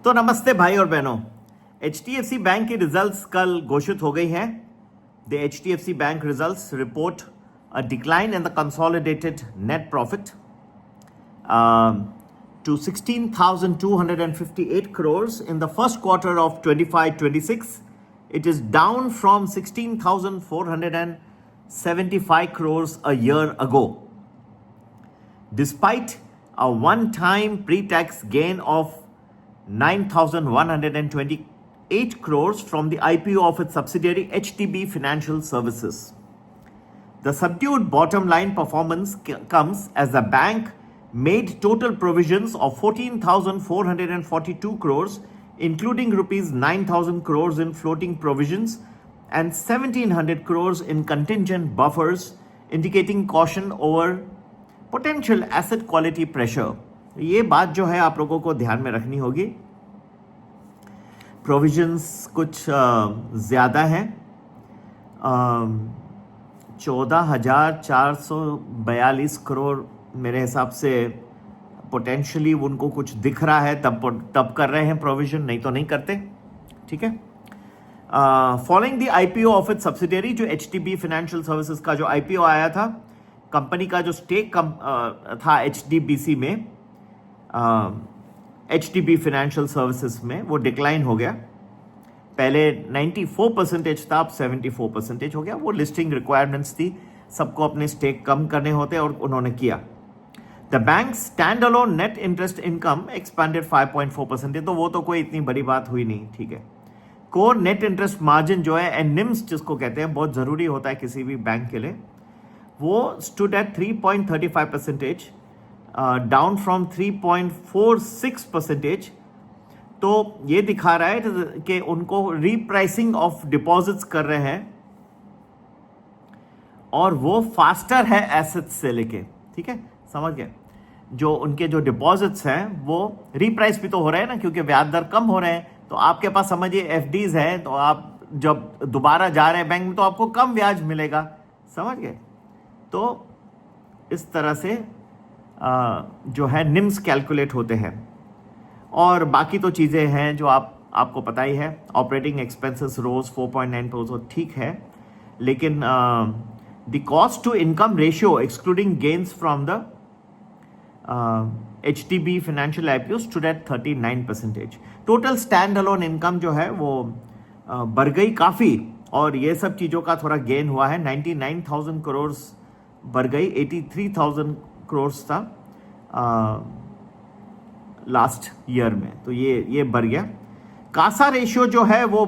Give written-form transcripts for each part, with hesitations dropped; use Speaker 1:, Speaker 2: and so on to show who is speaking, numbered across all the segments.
Speaker 1: तो नमस्ते भाई और बहनों। HDFC बैंक की रिजल्ट्स कल घोषित हो गई हैं। The HDFC bank results report a decline in the consolidated net profit to 16,258 crores in the first quarter of 25-26. It is down from 16,475 crores a year ago. Despite a one-time pre-tax gain of 9,128 crores from the IPO of its subsidiary HDB Financial Services. The subdued bottom line performance comes as the bank made total provisions of 14,442 crores, including rupees 9,000 crores in floating provisions and 1,700 crores in contingent buffers, indicating caution over potential asset quality pressure. ये बात जो है आप लोगों को ध्यान में रखनी होगी। प्रोविजंस कुछ ज़्यादा हैं, 14,442 करोड़ मेरे हिसाब से पोटेंशियली उनको कुछ दिख रहा है, तब कर रहे हैं प्रोविजन, नहीं तो नहीं करते। ठीक है। Following the IPO of its subsidiary, जो HDB फाइनेंशियल सर्विसेज का जो IPO आया था, कंपनी का जो स्टेक था HDBC में, HDB फाइनेंशियल सर्विसेज में, वो डिक्लाइन हो गया। पहले 94% था, अब 74% हो गया। वो लिस्टिंग रिक्वायरमेंट्स थी, सबको अपने स्टेक कम करने होते और उन्होंने किया। The bank stand alone net interest income expanded 5.4%। तो वो तो कोई इतनी बड़ी बात हुई नहीं। ठीक है। कोर नेट इंटरेस्ट मार्जिन जो है, एंड निम्स जिसको कहते हैं, बहुत ज़रूरी होता है किसी भी बैंक के लिए, वो स्टूड एट 3.35%, डाउन फ्रॉम 3.46%। तो ये दिखा रहा है कि उनको रीप्राइसिंग ऑफ डिपॉजिट्स कर रहे हैं और वो फास्टर है एसेट्स से लेके। ठीक है, समझ गए। जो उनके जो डिपॉजिट्स हैं वो रीप्राइस भी तो हो रहे हैं ना, क्योंकि ब्याज दर कम हो रहे हैं। तो आपके पास समझिए FDs है, तो आप जब दोबारा जा रहे हैं बैंक में तो आपको कम ब्याज मिलेगा। समझ गए। तो इस तरह से जो है निम्स कैलकुलेट होते हैं। और बाकी तो चीज़ें हैं जो आपको पता ही है। ऑपरेटिंग एक्सपेंसेस रोज 4.9%, ठीक है, लेकिन the cost to income ratio excluding gains from the HDB financial IPO stood at 39%। Total standalone income जो है वो बढ़ गई काफ़ी, और ये सब चीज़ों का थोड़ा गेन हुआ है। 99,000 करोड़ बढ़ गई, 83,000 करोड़ था लास्ट ईयर में, तो ये बढ़ गया। कासा रेशियो जो है वो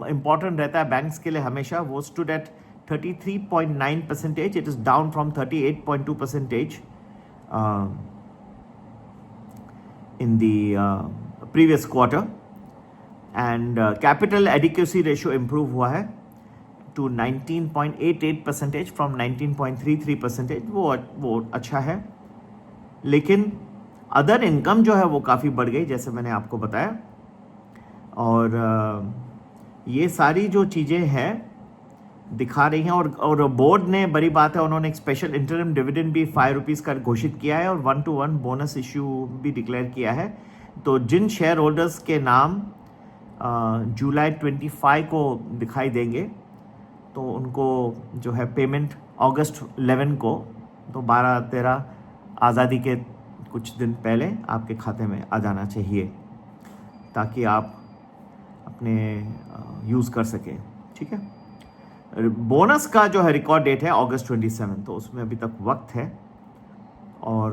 Speaker 1: इंपॉर्टेंट रहता है बैंक्स के लिए हमेशा। वो stood at 33.9%। It is down from 38.2% in the previous quarter, and capital adequacy ratio improve हुआ है to 19.88% from 19.33%। वो अच्छा है। लेकिन अदर इनकम जो है वो काफ़ी बढ़ गई, जैसे मैंने आपको बताया। और ये सारी जो चीज़ें हैं दिखा रही हैं। और बोर्ड ने, बड़ी बात है, उन्होंने एक स्पेशल इंटरिम डिविडेंड भी 5 रुपीज़ का घोषित किया है और 1-to-1 बोनस इश्यू भी डिक्लेयर किया है। तो जिन शेयर होल्डर्स के नाम जुलाई 25 को दिखाई देंगे, तो उनको जो है पेमेंट अगस्त 11 को, तो 12-13 आज़ादी के कुछ दिन पहले आपके खाते में आ जाना चाहिए, ताकि आप अपने यूज़ कर सकें। ठीक है। बोनस का जो है रिकॉर्ड डेट है अगस्त 27, तो उसमें अभी तक वक्त है। और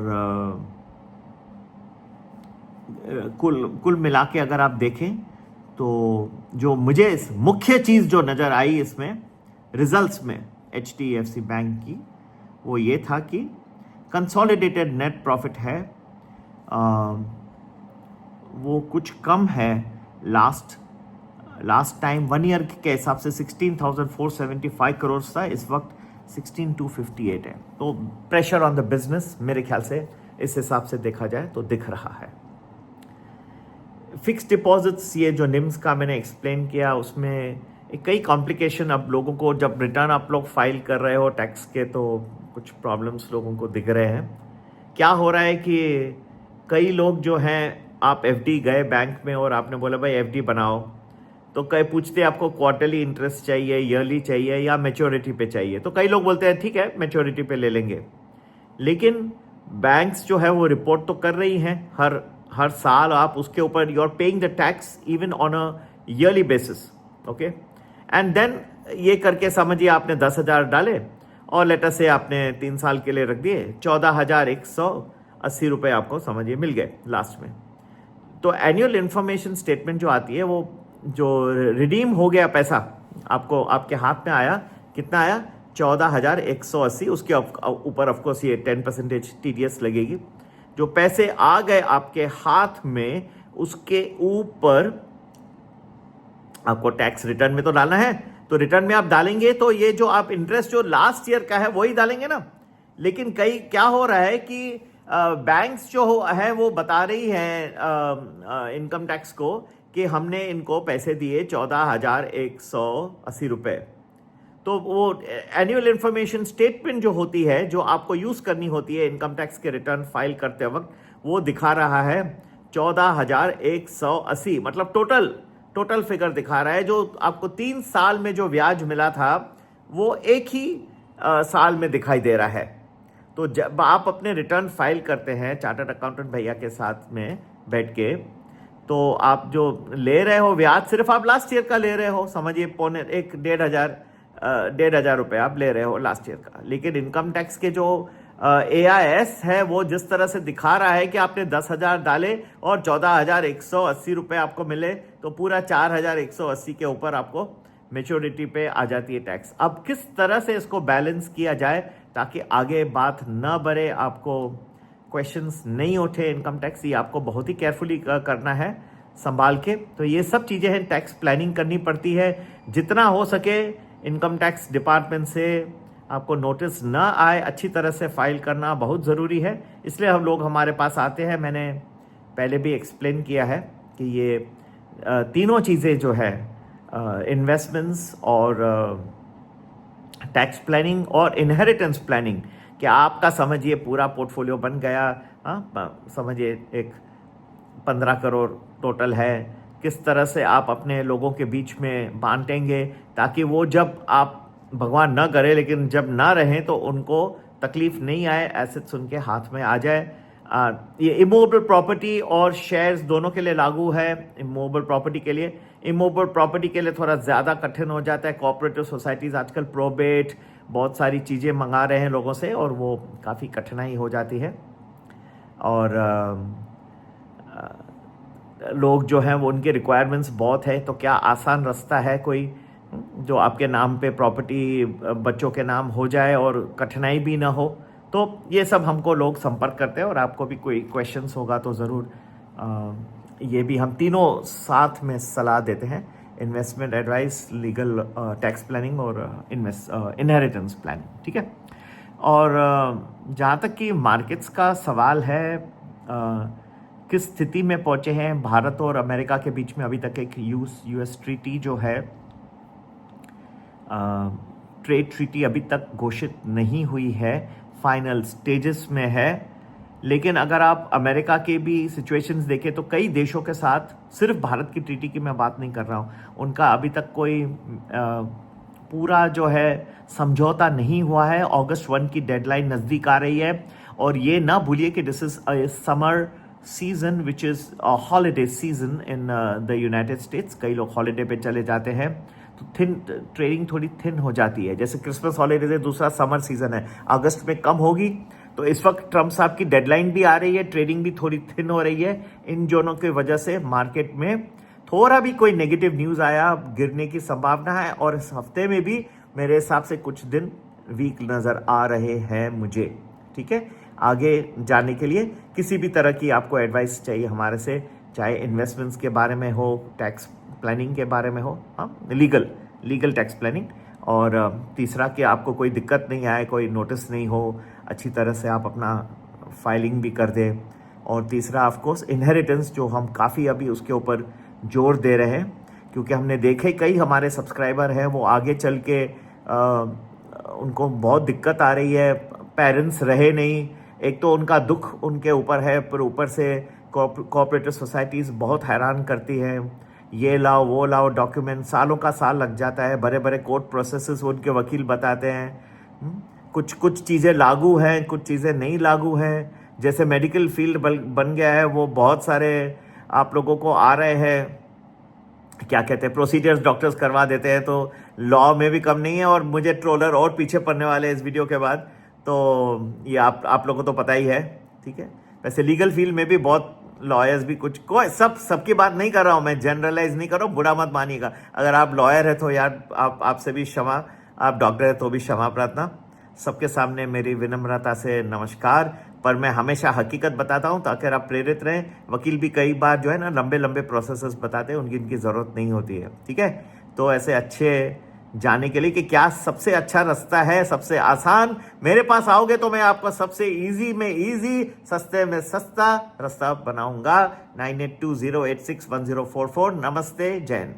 Speaker 1: कुल मिला के अगर आप देखें तो जो मुझे मुख्य चीज़ जो नज़र आई इसमें रिजल्ट्स में HDFC बैंक की, वो ये था कि कंसोलिडेटेड नेट प्रॉफिट है वो कुछ कम है। लास्ट टाइम 1 ईयर के हिसाब से 16,475 करोड़ था, इस वक्त 16,258 है। तो प्रेशर ऑन द बिजनेस मेरे ख्याल से इस हिसाब से देखा जाए तो दिख रहा है। फिक्स्ड डिपॉजिट्स, ये जो निम्स का मैंने एक्सप्लेन किया, उसमें कई कॉम्प्लिकेशन। अब लोगों को जब रिटर्न आप लोग फाइल कर रहे हो टैक्स के, तो कुछ प्रॉब्लम्स लोगों को दिख रहे हैं। क्या हो रहा है कि कई लोग जो हैं आप एफडी गए बैंक में और आपने बोला भाई एफडी बनाओ, तो कई पूछते हैं आपको क्वार्टरली इंटरेस्ट चाहिए, ईयरली चाहिए या मैच्योरिटी पे चाहिए। तो कई लोग बोलते हैं ठीक है मैच्योरिटी पे ले लेंगे, लेकिन बैंक्स जो है वो रिपोर्ट तो कर रही हैं हर साल, आप उसके ऊपर you are paying the tax even on a yearly basis, okay. And then ये करके समझिए आपने 10,000 डाले और लेटर से आपने 3 साल के लिए रख दिए, 14,180 रुपये आपको समझिए मिल गए लास्ट में। तो एनुअल इंफॉर्मेशन स्टेटमेंट जो आती है, वो जो रिडीम हो गया पैसा आपको आपके हाथ में आया, कितना आया 14,180, उसके ऊपर ऑफकोर्स ये 10% TDS लगेगी। जो पैसे आ गए आपके हाथ में उसके ऊपर आपको टैक्स रिटर्न में तो डालना है, तो रिटर्न में आप डालेंगे तो ये जो आप इंटरेस्ट जो लास्ट ईयर का है वही डालेंगे ना। लेकिन कई क्या हो रहा है कि बैंक्स जो है वो बता रही हैं इनकम टैक्स को कि हमने इनको पैसे दिए 14,180 रुपये। तो वो एनुअल इंफॉर्मेशन स्टेटमेंट जो होती है, जो आपको यूज करनी होती है इनकम टैक्स के रिटर्न फाइल करते वक्त, वो दिखा रहा है 14,180, मतलब टोटल फिगर दिखा रहा है। जो आपको 3 साल में जो ब्याज मिला था वो एक ही साल में दिखाई दे रहा है। तो जब आप अपने रिटर्न फाइल करते हैं चार्टर्ड अकाउंटेंट भैया के साथ में बैठ के, तो आप जो ले रहे हो ब्याज सिर्फ आप लास्ट ईयर का ले रहे हो, समझिए 1,500 रुपये आप ले रहे हो लास्ट ईयर का। लेकिन इनकम टैक्स के जो AIS है वो जिस तरह से दिखा रहा है कि आपने 10,000 डाले और 14,180 रुपये आपको मिले, तो पूरा 4,180 के ऊपर आपको मेच्योरिटी पे आ जाती है टैक्स। अब किस तरह से इसको बैलेंस किया जाए ताकि आगे बात न बढ़े, आपको क्वेश्चंस नहीं उठे इनकम टैक्स, ये आपको बहुत ही केयरफुली करना है संभाल के। तो ये सब चीज़ें हैं, टैक्स प्लानिंग करनी पड़ती है। जितना हो सके इनकम टैक्स डिपार्टमेंट से आपको नोटिस न आए, अच्छी तरह से फाइल करना बहुत ज़रूरी है। इसलिए हम लोग हमारे पास आते हैं। मैंने पहले भी एक्सप्लेन किया है कि ये तीनों चीज़ें जो है इन्वेस्टमेंट्स और टैक्स प्लानिंग और इनहेरिटेंस प्लानिंग, कि आपका समझिए पूरा पोर्टफोलियो बन गया, समझिए एक 15 करोड़ टोटल है, किस तरह से आप अपने लोगों के बीच में बांटेंगे ताकि वो जब आप भगवान न करे लेकिन जब ना रहें तो उनको तकलीफ नहीं आए, एसेट्स उनके हाथ में आ जाए। ये इमूवेबल प्रॉपर्टी और शेयर्स दोनों के लिए लागू है। इमूवेबल प्रॉपर्टी के लिए थोड़ा ज़्यादा कठिन हो जाता है। कोऑपरेटिव सोसाइटीज़ आजकल प्रोबेट बहुत सारी चीज़ें मंगा रहे हैं लोगों से और वो काफ़ी कठिनाई हो जाती है। और लोग जो हैं वो उनके रिक्वायरमेंट्स बहुत है, तो क्या आसान रास्ता है कोई जो आपके नाम पे प्रॉपर्टी बच्चों के नाम हो जाए और कठिनाई भी ना हो? तो ये सब हमको लोग संपर्क करते हैं और आपको भी कोई क्वेश्चंस होगा तो ज़रूर ये भी हम तीनों साथ में सलाह देते हैं, investment advice, legal, tax planning और इनहेरिटेंस प्लानिंग, ठीक है। और जहाँ तक कि मार्केट्स का सवाल है, किस स्थिति में पहुँचे हैं भारत और अमेरिका के बीच में, अभी तक एक US ट्रीटी जो है, ट्रेड ट्रीटी अभी तक घोषित नहीं हुई है, फाइनल स्टेजेस में है। लेकिन अगर आप अमेरिका के भी सिचुएशंस देखें तो कई देशों के साथ, सिर्फ भारत की ट्रीटी की मैं बात नहीं कर रहा हूँ, उनका अभी तक कोई पूरा जो है समझौता नहीं हुआ है। अगस्त 1 की डेडलाइन नज़दीक आ रही है और ये ना भूलिए कि this is a summer season which is a holiday season in the United states. कई लोग हॉलीडे पे चले जाते हैं तो ट्रेडिंग थोड़ी थिन हो जाती है। जैसे क्रिसमस हॉलीडे से दूसरा समर सीजन है, अगस्त में कम होगी। तो इस वक्त ट्रम्प साहब की डेडलाइन भी आ रही है, ट्रेडिंग भी थोड़ी थिन हो रही है। इन दोनों की वजह से मार्केट में थोड़ा भी कोई नेगेटिव न्यूज़ आया, गिरने की संभावना है। और इस हफ्ते में भी मेरे हिसाब से कुछ दिन वीक नज़र आ रहे हैं मुझे, ठीक है। आगे जाने के लिए किसी भी तरह की आपको एडवाइस चाहिए हमारे से, चाहे इन्वेस्टमेंट्स के बारे में हो, टैक्स प्लानिंग के बारे में हो, लीगल टैक्स प्लानिंग, और तीसरा कि आपको कोई दिक्कत नहीं आए, कोई नोटिस नहीं हो, अच्छी तरह से आप अपना फाइलिंग भी कर दें। और तीसरा ऑफकोर्स इनहेरिटेंस, जो हम काफ़ी अभी उसके ऊपर जोर दे रहे हैं, क्योंकि हमने देखे कई हमारे सब्सक्राइबर हैं वो आगे चल के उनको बहुत दिक्कत आ रही है। पेरेंट्स रहे नहीं, एक तो उनका दुख उनके ऊपर है, पर ऊपर से कोऑपरेटिव सोसाइटीज़ बहुत हैरान करती हैं, ये लाओ वो लाओ डॉक्यूमेंट, सालों का साल लग जाता है, बड़े बड़े कोर्ट प्रोसेसेस उनके वकील बताते हैं। कुछ कुछ चीज़ें लागू हैं, कुछ चीज़ें नहीं लागू हैं। जैसे मेडिकल फील्ड बन गया है, वो बहुत सारे आप लोगों को आ रहे हैं, क्या कहते हैं, प्रोसीजर्स डॉक्टर्स करवा देते हैं, तो लॉ में भी कम नहीं है। और मुझे ट्रोलर और पीछे पड़ने वाले इस वीडियो के बाद, तो ये आप लोगों को तो पता ही है, ठीक है। वैसे लीगल फील्ड में भी बहुत लॉयर्स भी कुछ कोई सबकी बात नहीं कर रहा हूँ मैं, जनरलाइज नहीं कर रहा हूँ, बुरा मत मानिएगा। अगर आप लॉयर है तो यार आपसे भी क्षमा, आप डॉक्टर है तो भी क्षमा प्रार्थना। सबके सामने मेरी विनम्रता से नमस्कार। पर मैं हमेशा हकीकत बताता हूँ ताकि आप प्रेरित रहें। वकील भी कई बार जो है ना लंबे लंबे प्रोसेसेस बताते हैं, उनकी ज़रूरत नहीं होती है, ठीक है। तो ऐसे अच्छे जाने के लिए कि क्या सबसे अच्छा रास्ता है, सबसे आसान, मेरे पास आओगे तो मैं आपको सबसे इजी में इजी, सस्ते में सस्ता रास्ता बनाऊंगा। 9820861044। नमस्ते, जैन।